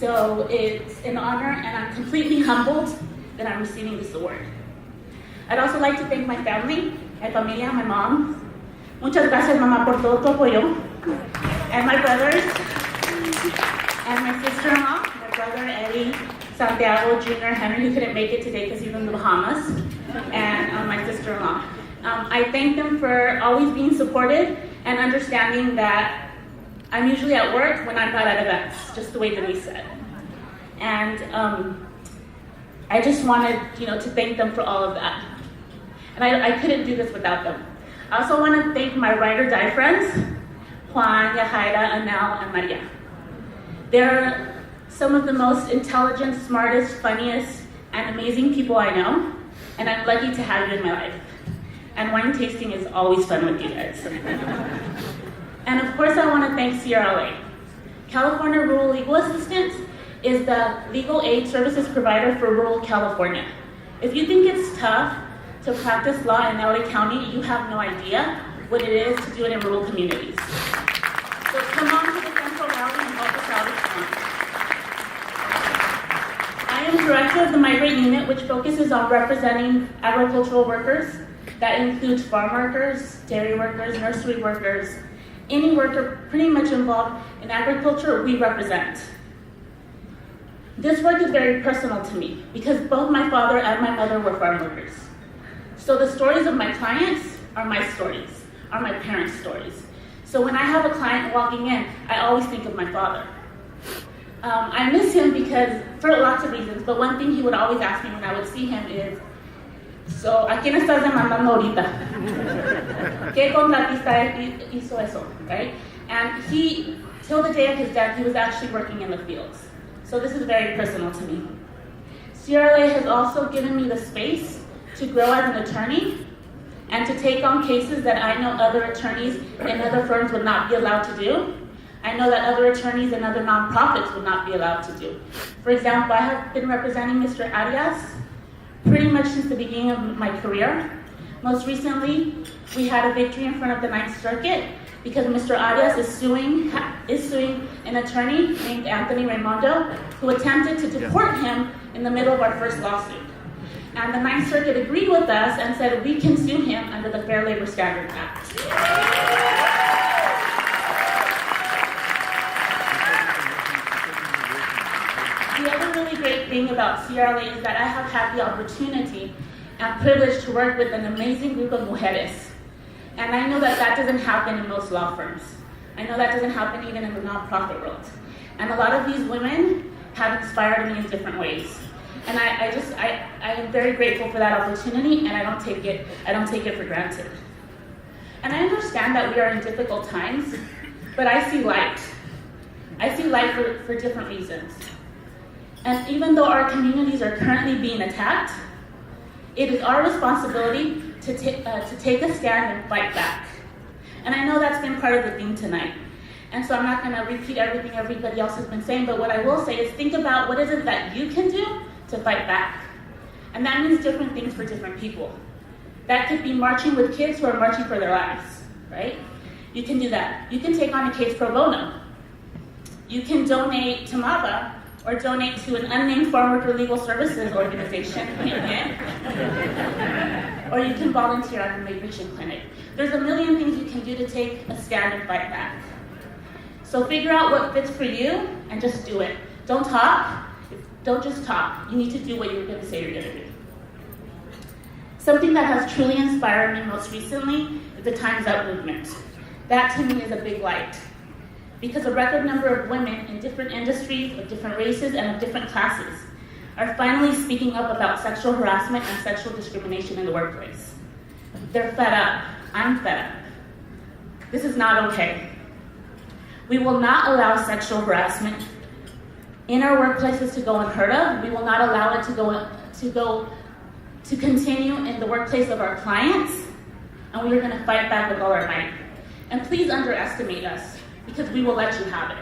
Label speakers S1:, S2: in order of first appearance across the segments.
S1: So it's an honor, and I'm completely humbled that I'm receiving this award. I'd also like to thank my family, my familia, my mom. Muchas gracias, mamá, por todo tu apoyo. And my brothers, and my sister-in-law, my brother Eddie, Santiago, Jr., Henry, who couldn't make it today because he's in the Bahamas, and my sister-in-law. I thank them for always being supportive and understanding that I'm usually at work when I'm not at events, just the way Denise said. And I just wanted, to thank them for all of that. And I couldn't do this without them. I also want to thank my ride or die friends, Juan, Yahaira, Anel, and Maria. They're some of the most intelligent, smartest, funniest, and amazing people I know, and I'm lucky to have you in my life. And wine tasting is always fun with you guys. And of course, I want to thank CRLA. California Rural Legal Assistance is the legal aid services provider for rural California. If you think it's tough to practice law in LA County, you have no idea what it is to do it in rural communities. So come on to the Central Valley and help us out as well. I am director of the Migrant unit, which focuses on representing agricultural workers. That includes farm workers, dairy workers, nursery workers, any worker pretty much involved in agriculture, we represent. This work is very personal to me because both my father and my mother were farm workers. So the stories of my clients are my stories, are my parents' stories. So when I have a client walking in, I always think of my father. I miss him because, for lots of reasons, but one thing he would always ask me when I would see him is, so, ¿a quién estás demandando ahorita? ¿Qué contratista hizo eso, right? And he, till the day of his death, he was actually working in the fields. So this is very personal to me. CRLA has also given me the space to grow as an attorney and to take on cases that I know other attorneys in other firms would not be allowed to do. I know that other attorneys and other nonprofits would not be allowed to do. For example, I have been representing Mr. Arias pretty much since the beginning of my career. Most recently, we had a victory in front of the Ninth Circuit because Mr. Arias is suing an attorney named Anthony Reynoso who attempted to deport him in the middle of our first lawsuit. And the Ninth Circuit agreed with us and said we can sue him under the Fair Labor Standards Act. The other really great thing about CRLA is that I have had the opportunity and privilege to work with an amazing group of mujeres. And I know that that doesn't happen in most law firms. I know that doesn't happen even in the nonprofit world. And a lot of these women have inspired me in different ways. And I am very grateful for that opportunity, and I don't take it for granted. And I understand that we are in difficult times, but I see light. I see light for different reasons. And even though our communities are currently being attacked, it is our responsibility to take a stand and fight back. And I know that's been part of the theme tonight. And so I'm not going to repeat everything everybody else has been saying, but what I will say is think about what is it that you can do to fight back. And that means different things for different people. That could be marching with kids who are marching for their lives, right? You can do that. You can take on a case pro bono. You can donate to MABA or donate to an unnamed farm worker legal services organization, or you can volunteer at a migration clinic. There's a million things you can do to take a stand and fight back. So figure out what fits for you and just do it. Don't talk. Don't just talk. You need to do what you're going to say you're going to do. Something that has truly inspired me most recently is the Time's Up movement. That to me is a big light. Because a record number of women in different industries, of different races, and of different classes are finally speaking up about sexual harassment and sexual discrimination in the workplace. They're fed up. I'm fed up. This is not okay. We will not allow sexual harassment in our workplaces to go unheard of. We will not allow it to continue in the workplace of our clients, and we are going to fight back with all our might. And please underestimate us, because we will let you have it.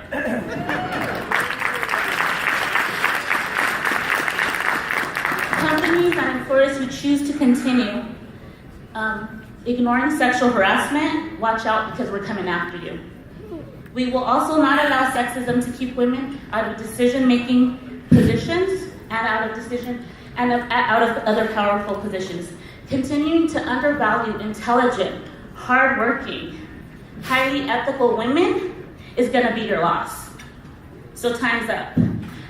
S1: Companies and employers who choose to continue ignoring sexual harassment, watch out because we're coming after you. We will also not allow sexism to keep women out of decision-making positions and out of other powerful positions. Continuing to undervalue intelligent, hardworking, highly ethical women is going to be your loss. So time's up.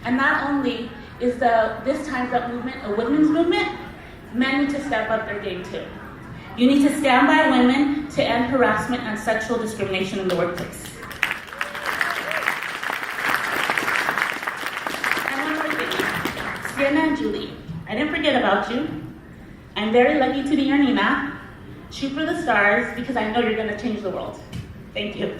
S1: And not only is this Time's Up movement a women's movement, men need to step up their game too. You need to stand by women to end harassment and sexual discrimination in the workplace. And one more thing, Sienna and Julie, I didn't forget about you. I'm very lucky to be your Nina. Shoot for the stars because I know you're going to change the world. Thank you.